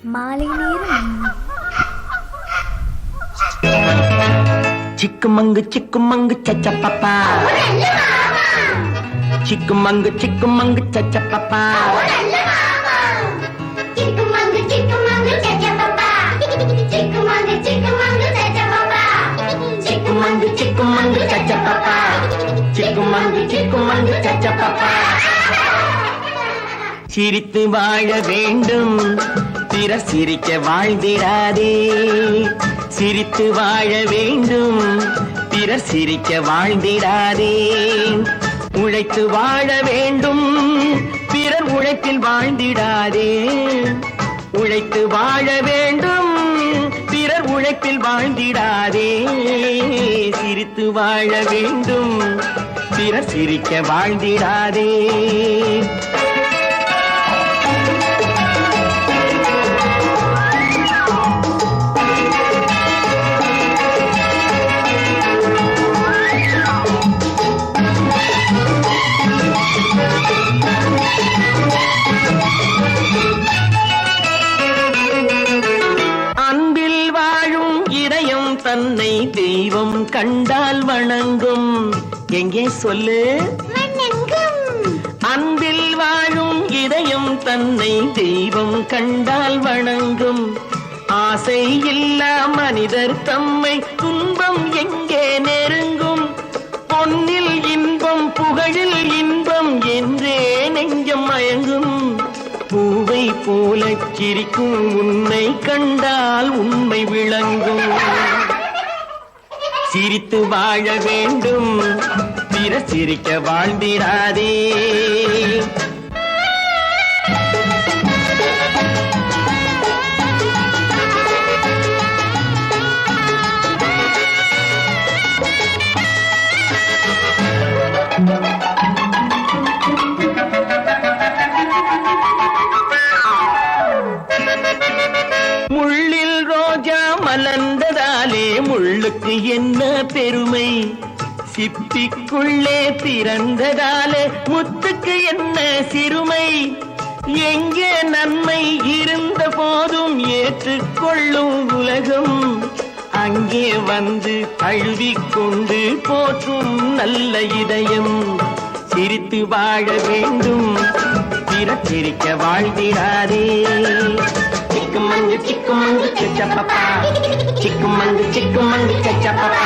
மாலை நேரம். சிக்குமங்கு சிக்குமங்கு சச்ச பாப்பா, சிக்குமங்கு சிக்குமங்கு சச்ச பாப்பா, சிக்குமங்கு சிக்குமங்கு சச்ச பாப்பா, சிக்குமங்கு சிக்குமங்கு சச்ச பாப்பா, சிக்குமங்கு சிக்குமங்கு சச்ச பாப்பா, சிக்குமங்கு சிக்குமங்கு சச்ச பாப்பா. சிரித்து வாழ வேண்டும், பிறர் சிரிக்க வாழ்ந்திடாதே. சிரித்து வாழ வேண்டும், பிறர் சிரிக்க வாழ்ந்திடாதே. உழைத்து வாழ வேண்டும், பிறர் உழைப்பில் வாழ்ந்திடாதே. உழைத்து வாழ வேண்டும், பிறர் உழைப்பில் வாழ்ந்திடாதே. சிரித்து வாழ வேண்டும், பிறர் சிரிக்க வாழ்ந்திடாதே. அன்பில் வாழும் இதயம் தன்னை தெய்வம் கண்டால் வணங்கும். எங்கே சொல்லு? அன்பில் வாழும் இதயம் தன்னை தெய்வம் கண்டால் வணங்கும். ஆசை இல்லா மனிதர் தம்மை துன்பம் எங்கே நெருங்கும். பொன்னில் இன்பம் புகழில் இன்பம் என்றே நெஞ்சம் மயங்கும். பூவை போல சிரிக்கும் உன்னை கண்டால் உண்மை விளங்கும். சிரித்து வாழ வேண்டும், பிறர் சிரிக்க வாழ்ந்திடாதே. முள்ளில் ரோஜா மலர்ந்ததாலே முள்ளுக்கு என்ன பெருமை. சிப்பிக்குள்ளே பிறந்ததாலே முத்துக்கு என்ன சிறுமை. எங்கே நன்மை இருந்த போதும் ஏற்றுக்கொள்ளும் உலகம், அங்கே வந்து தழுவிக்கொண்டு போற்றும் நல்ல இதயம். சிரித்து வாழ வேண்டும், பிறர் சிரிக்க வாழ்ந்திடாதே. சிக்குமங்கு சிக்குமங்கு சச்ச பாப்பா, சிக்குமங்கு சிக்குமங்கு சச்ச பாப்பா.